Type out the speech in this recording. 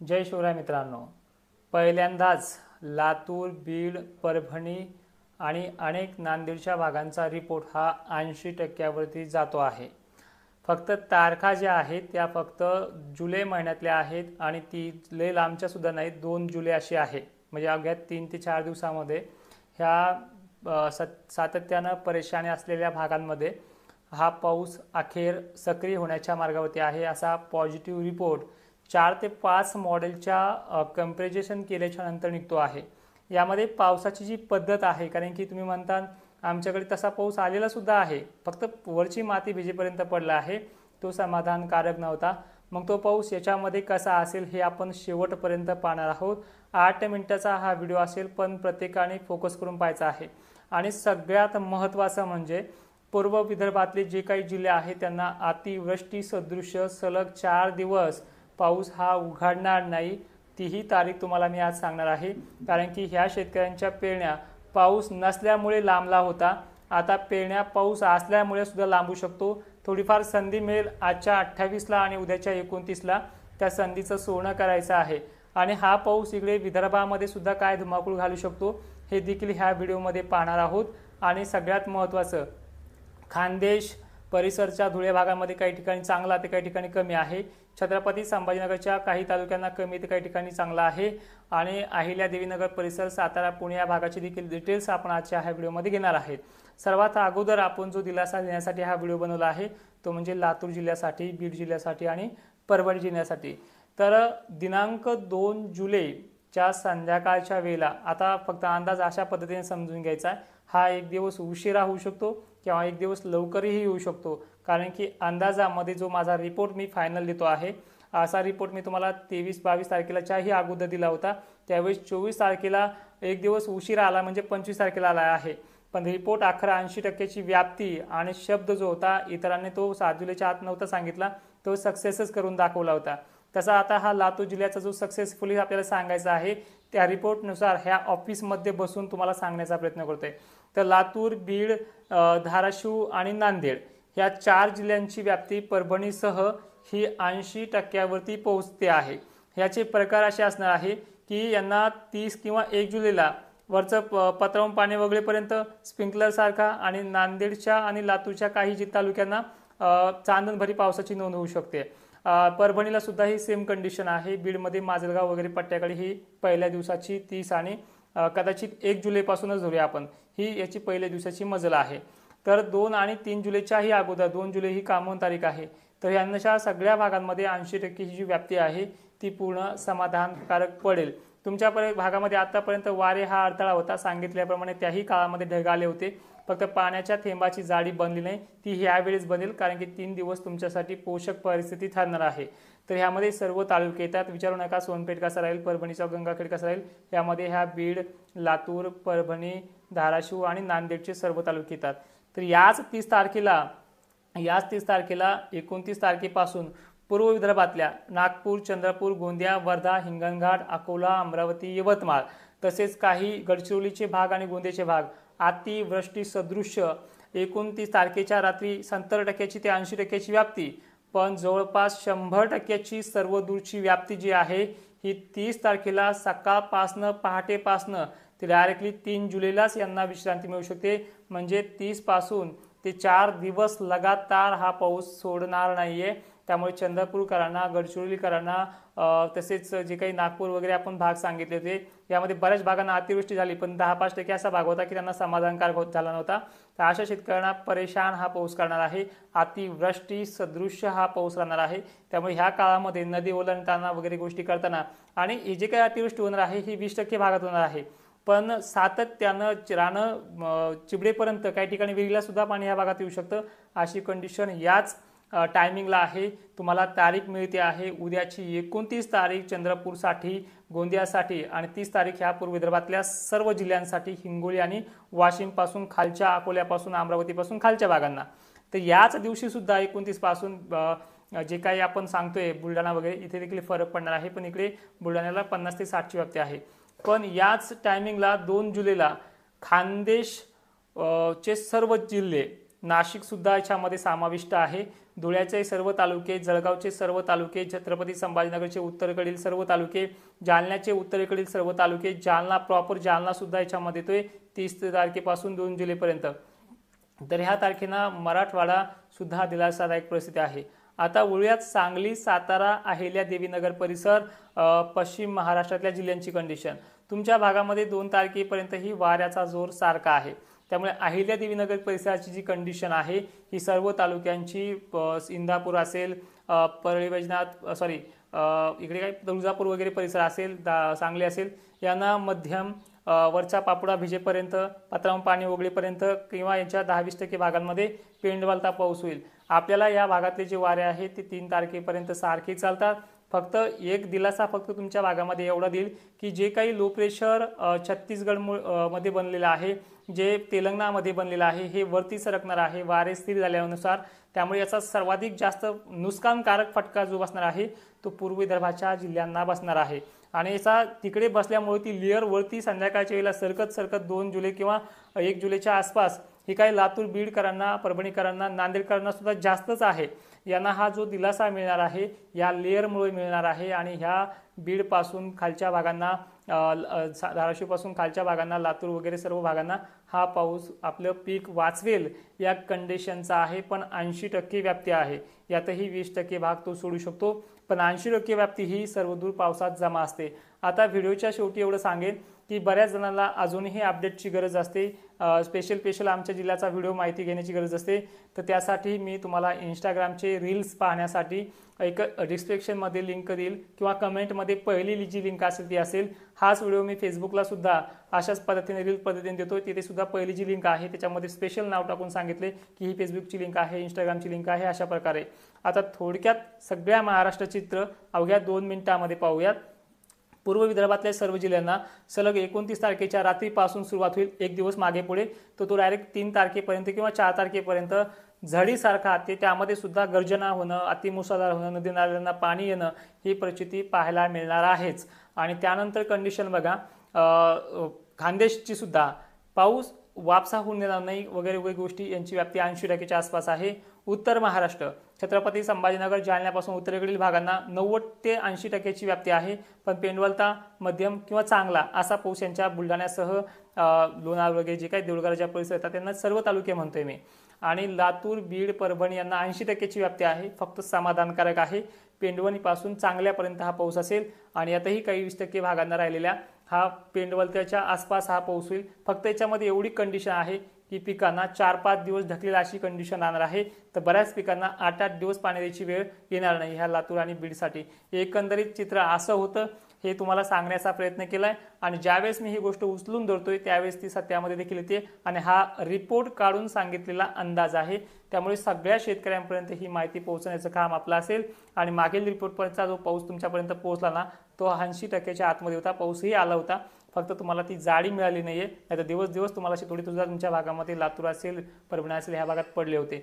जय शिवराय मित्रांनो, पहिल्यांदाच लातूर, बीड, परभणी आणि अनेक नांदेडच्या भागांचा रिपोर्ट हा 80% जातो आहे। फक्त तारखा ज्या आहेत त्या फक्त जुलै महिन्यातल्या आहेत आणि ती लय लांबच्या सुद्धा नाहीत, 2 जुलै अशी आहे। म्हणजे अवघ्या 3 ते 4 दिवसामध्ये ह्या सातत्यानं परेशानी असलेल्या भागांमध्ये हा पाऊस अखेर सक्रिय होण्याच्या मार्गावरती आहे, असा पॉझिटिव्ह रिपोर्ट 4 ते 5 मॉडेलच्या कंपॅरिझन केल्याच्या नंतर निघतो आहे। यामध्ये पावसाची जी पद्धत आहे, कारण की तुम्ही म्हणता आमच्याकडे तसा पाऊस आलेला सुद्धा आहे, फक्त वरची माती भिजेपर्यंत पडला आहे, तो समाधानकारक नव्हता। मग तो पाऊस याच्यामध्ये कसा असेल हे आपण शेवटपर्यंत पाहणार आहोत। 8 मिनिटाचा हा व्हिडिओ असेल, पण प्रत्येकाने फोकस करून पाहायचा आहे। आणि सगळ्यात महत्त्वाचं म्हणजे पूर्व विदर्भातले जे काही जिल्हे आहेत त्यांना अतिवृष्टी सदृश सलग 4 दिवस पाऊस हा उघडणार नाही, तीही तारीख तुम्हाला मी आज सांगणार आहे। कारण की ह्या शेतकऱ्यांच्या पेरण्या पाऊस नसल्यामुळे लांबला होता, आता पेरण्या पाऊस असल्यामुळे सुद्धा लांबू शकतो। थोडीफार संधी मिळेल आजच्या 28ला आणि उद्याच्या 29ला, त्या संधीचं सोनं करायचं आहे। आणि हा पाऊस इकडे विदर्भामध्ये सुद्धा काय धुमाकूळ घालू शकतो हे देखील ह्या व्हिडिओमध्ये पाहणार आहोत। आणि सगळ्यात महत्त्वाचं, खानदेश परिसरच्या धुळे भागामध्ये काही ठिकाणी चांगला ते काही ठिकाणी कमी आहे। छत्रपती संभाजीनगरच्या काही तालुक्यांना कमी ते काही ठिकाणी चांगला आहे। आणि अहिल्यादेवीनगर परिसर, सातारा, पुणे या भागाची देखील डिटेल्स आपण आजच्या ह्या व्हिडिओमध्ये घेणार आहेत। सर्वात अगोदर आपण जो दिलासा देण्यासाठी हा व्हिडिओ बनवला आहे तो म्हणजे लातूर जिल्ह्यासाठी, बीड जिल्ह्यासाठी आणि परभणी जिल्ह्यासाठी। तर दिनांक 2 जुलैच्या संध्याकाळच्या वेळेला आता फक्त अंदाज अशा पद्धतीने समजून घ्यायचा आहे, हा एक दिवस उशिरा होऊ शकतो किंवा एक दिवस लवकरही येऊ शकतो। कारण की अंदाजामध्ये जो माझा रिपोर्ट मी फायनल देतो आहे, असा रिपोर्ट मी तुम्हाला 23-22 तारखेलाच्याही अगोदर दिला होता, त्यावेळेस 24 तारखेला एक दिवस उशिरा आला, म्हणजे 25 तारखेला आला आहे। पण रिपोर्ट 80% व्याप्ती आणि शब्द जो होता इतरांनी तो 7 जुलैच्या आत नव्हता सांगितला, तो सक्सेसच करून दाखवला होता। तसा आता हा लातूर जिल्ह्याचा जो सक्सेसफुली आपल्याला सांगायचा आहे त्या रिपोर्टनुसार ह्या ऑफिसमध्ये बसून तुम्हाला सांगण्याचा प्रयत्न करतोय। तर लातूर, बीड, धाराशिव आणि नांदेड ह्या 4 जिल्ह्यांची व्याप्ती परभणीसह ही 80% पोहोचते आहे। ह्याचे प्रकार असे असणार आहे की यांना 30 किंवा 1 जुलैला वरचं पत्रावून पाणी वगळेपर्यंत स्प्रिंकलर सारखा, आणि नांदेडच्या आणि लातूरच्या काही जी तालुक्यांना चांदणभरी पावसाची नोंद होऊ शकते। परभणीला सुद्धा ही सेम कंडिशन आहे। बीडमध्ये माजलगाव वगैरे पट्ट्याकडे ही पहिल्या दिवसाची 30 आणि कदाचित 1 जुलैपासूनच धरूया आपण, ही याची पहिल्या दिवसाची मजल आहे। तर 2 आणि 3 जुलैच्याही अगोदर, 2 जुलै ही कामवून तारीख आहे, तर यांच्या सगळ्या भागांमध्ये 80% ही जी व्याप्ती आहे ती पूर्ण समाधानकारक पडेल। तुमच्या भागामध्ये आतापर्यंत वारे हा अडथळा होता, सांगितल्याप्रमाणे त्याही काळामध्ये ढग आले होते, फक्त पाण्याच्या थेंबाची जाडी बनली नाही, ती ह्यावेळेस बनेल, कारण की 3 दिवस तुमच्यासाठी पोषक परिस्थिती ठरणार आहे। तर ह्यामध्ये सर्व तालुके येतात, विचारू नका सोनपेठ कसा राहील, परभणीचा गंगाखेड कसा राहील, यामध्ये ह्या बीड, लातूर, परभणी, धाराशिव आणि नांदेडचे सर्व तालुके येतात। तर याच 30 तारखेला 29 तारखेपासून पूर्व विदर्भातल्या नागपूर, चंद्रपूर, गोंदिया, वर्धा, हिंगणघाट, अकोला, अमरावती, यवतमाळ, तसेच काही गडचिरोलीचे भाग आणि गोंदियाचे भाग अतिवृष्टी सदृश्य 29 तारखेच्या रात्री 70% ते 80% व्याप्ती, पण जवळपास 100% सर्व दूरची व्याप्ती जी आहे ही 30 तारखेला सकाळपासनं पहाटेपासनं ते डायरेक्टली 3 जुलैलाच यांना विश्रांती मिळू शकते। म्हणजे 30 पासून ते 4 दिवस लगातार हा पाऊस सोडणार नाहीये। त्यामुळे चंद्रपूरकरांना, गडचिरोलीकरांना, तसेच जे काही नागपूर वगैरे आपण भाग सांगितले होते यामध्ये बऱ्याच भागांना अतिवृष्टी झाली, पण 10-5% असा भाग होता की त्यांना समाधानकारक झाला नव्हता। तर अशा शेतकऱ्यांना परेशान हा पाऊस करणार आहे, अतिवृष्टी सदृश्य हा पाऊस राहणार आहे। त्यामुळे ह्या काळामध्ये नदी ओलांडताना वगैरे गोष्टी करताना, आणि हे जे काही अतिवृष्टी होणार आहे ही 20% भागात होणार आहे, पण सातत्यानं रानं चिबडेपर्यंत काही ठिकाणी विहिरीला सुद्धा पाणी ह्या भागात येऊ शकतं, अशी कंडिशन याच टायमिंगला आहे। तुम्हाला तारीख मिळते आहे उद्याची 29 तारीख चंद्रपूरसाठी, गोंदियासाठी, आणि 30 तारीख ह्या पूर्व विदर्भातल्या सर्व जिल्ह्यांसाठी, हिंगोली आणि वाशिमपासून खालच्या, अकोल्यापासून, अमरावतीपासून खालच्या भागांना। तर याच दिवशी सुद्धा 29 पासून जे काही आपण सांगतोय बुलढाणा वगैरे इथे देखील फरक पडणार आहे, पण इकडे बुलढाण्याला 50 ते 60ची व्याप्ती आहे। पण याच टायमिंगला 2 जुलैला खानदेश चे सर्व जिल्हे नाशिक सुद्धा याच्यामध्ये समाविष्ट आहे। धुळ्याचे सर्व तालुके, जळगावचे सर्व तालुके, छत्रपती संभाजीनगरचे उत्तरेकडील सर्व तालुके, जालन्याचे उत्तरेकडील सर्व तालुके, जालना प्रॉपर जालना सुद्धा याच्यामध्ये येतोय 30 तारखेपासून 2 जुलैपर्यंत। तर ह्या तारखेला मराठवाडा सुद्धा दिलासादायक परिस्थिती आहे। आता वळूयात सांगली, सातारा, अहिल्यादेवीनगर परिसर, पश्चिम महाराष्ट्रातल्या जिल्ह्यांची कंडिशन। तुमच्या भागामध्ये 2 तारखेपर्यंत ही वाऱ्याचा जोर सारखा आहे, त्यामुळे अहिल्यादेवीनगर परिसराची जी कंडिशन आहे ही सर्व तालुक्यांची, इंदापूर असेल, परळी वैजनाथ इकडे काय तुळजापूर वगैरे परिसर असेल, सांगली असेल, यांना मध्यम वरचा पापुडा भिजेपर्यंत, पात्रावून पाणी ओगळेपर्यंत किंवा यांच्या 10-20% भागांमध्ये पेंडवालता पाऊस होईल। आपल्याला या भागातले जे वारे आहेत ते 3 तारखेपर्यंत सारखे चालतात। फक्त एक दिलासा फक्त तुमच्या भागामध्ये एवढा देईल की जे काही लो प्रेशर छत्तीसगड मध्ये बनलेलं आहे, जे तेलंगणामध्ये बनलेलं आहे, हे वरती सरकणार आहे वारे स्थिर झाल्यानुसार। त्यामुळे याचा सर्वाधिक जास्त नुकसानकारक फटका जो बसणार आहे तो पूर्व विदर्भाच्या जिल्ह्यांना बसणार आहे। आणि याचा तिकडे बसल्यामुळे ती लेअर वरती संध्याकाळच्या वेळेला सरकत 2 जुलै किंवा 1 जुलैच्या आसपास ही काही लातूर, बीडकरांना, परभणीकरांना, नांदेडकरांना सुद्धा जास्तच आहे। यांना हा जो दिलासा मिळणार आहे या लेअरमुळे मिळणार आहे। आणि ह्या बीडपासून खालच्या भागांना, धाराशिवपासून खालच्या भागांना, लातूर वगैरे सर्व भागांना हा पाऊस आपलं पीक वाचवेल या कंडिशनचा आहे। पण 80% व्याप्ती आहे, यातही 20% भाग तो सोडू शकतो, पण 80% व्याप्ती ही सर्वदूर पावसात जमा असते। आता व्हिडिओच्या शेवटी एवढं सांगेन की बऱ्याच जणांना अजूनही अपडेटची गरज असते, स्पेशल आमच्या जिल्ह्याचा व्हिडिओ माहिती घेण्याची गरज असते। तर त्यासाठी मी तुम्हाला इंस्टाग्रामचे रील्स पाहण्यासाठी एक डिस्क्रिप्शनमध्ये लिंक देईल किंवा कमेंटमध्ये पहिली जी लिंक असेल ती असेल। हाच व्हिडिओ मी फेसबुकला सुद्धा अशाच पद्धतीने रील पद्धतीने देतो, तिथे सुद्धा पहिली जी लिंक आहे त्याच्यामध्ये स्पेशल नाव टाकून सांगितले की ही फेसबुकची लिंक आहे, इंस्टाग्रामची लिंक आहे, अशा प्रकारे। आता थोडक्यात सगळ्या महाराष्ट्र चित्र अवघ्या 2 मिनिटांमध्ये पाहूयात। पूर्व विदर्भातल्या सर्व जिल्ह्यांना सलग 29 तारखेच्या रात्रीपासून सुरुवात होईल, एक दिवस मागे पुढे, तो डायरेक्ट 3 तारखेपर्यंत किंवा 4 तारखेपर्यंत झडीसारखा त्यामध्ये सुद्धा गर्जना होणं, अतिमुसळधार होणं, नदी नाल्यांना पाणी येणं ही परिस्थिती पाहायला मिळणार आहेच। आणि त्यानंतर कंडिशन बघा, खानदेशची सुद्धा पाऊस वापसा होऊन देणार नाही वगैरे वगैरे गोष्टी, यांची व्याप्ती 80% आसपास आहे। उत्तर महाराष्ट्र, छत्रपती संभाजीनगर, जालन्यापासून उत्तरेकडील भागांना 90 ते 80% व्याप्ती आहे, पण पेंडवलता मध्यम किंवा चांगला असा पाऊस यांच्या बुलढाण्यासह लोणार वगैरे जे काही देऊळगावच्या परिसर येतात त्यांना सर्व तालुके म्हणतोय मी। आणि लातूर, बीड, परभणी यांना 80% व्याप्ती आहे, फक्त समाधानकारक आहे। पेंडवणीपासून चांगल्यापर्यंत हा पाऊस असेल आणि यातही काही 20% भागांना राहिलेल्या हा पेंडवलत्याच्या आसपास हा पाऊस होईल। फक्त याच्यामध्ये एवढी कंडिशन आहे की पिकांना 4-5 दिवस ढकलेल अशी कंडिशन राहणार आहे। तर बऱ्याच पिकांना 8-8 दिवस पाणी द्यायची वेळ येणार नाही ह्या लातूर आणि बीडसाठी। एकंदरीत चित्र असं होतं, हे तुम्हाला सांगण्याचा प्रयत्न केलाय। आणि ज्यावेळेस मी ही गोष्ट उचलून धरतोय त्यावेळेस ती सत्यामध्ये देखील येते आणि हा रिपोर्ट काढून सांगितलेला अंदाज आहे। त्यामुळे सगळ्या शेतकऱ्यांपर्यंत ही माहिती पोहोचण्याचं काम आपलं असेल। आणि मागील रिपोर्टपर्यंतचा जो पाऊस तुमच्यापर्यंत पोहोचला ना तो 80%च्या आतमध्ये होता, पाऊसही आला होता, फक्त तुम्हाला ती जाडी मिळाली नाहीये, नाहीतर दिवस तुम्हाला थोडी तुझा तुमच्या भागामध्ये लातूर असेल, परभणी असेल ह्या भागात पडले होते।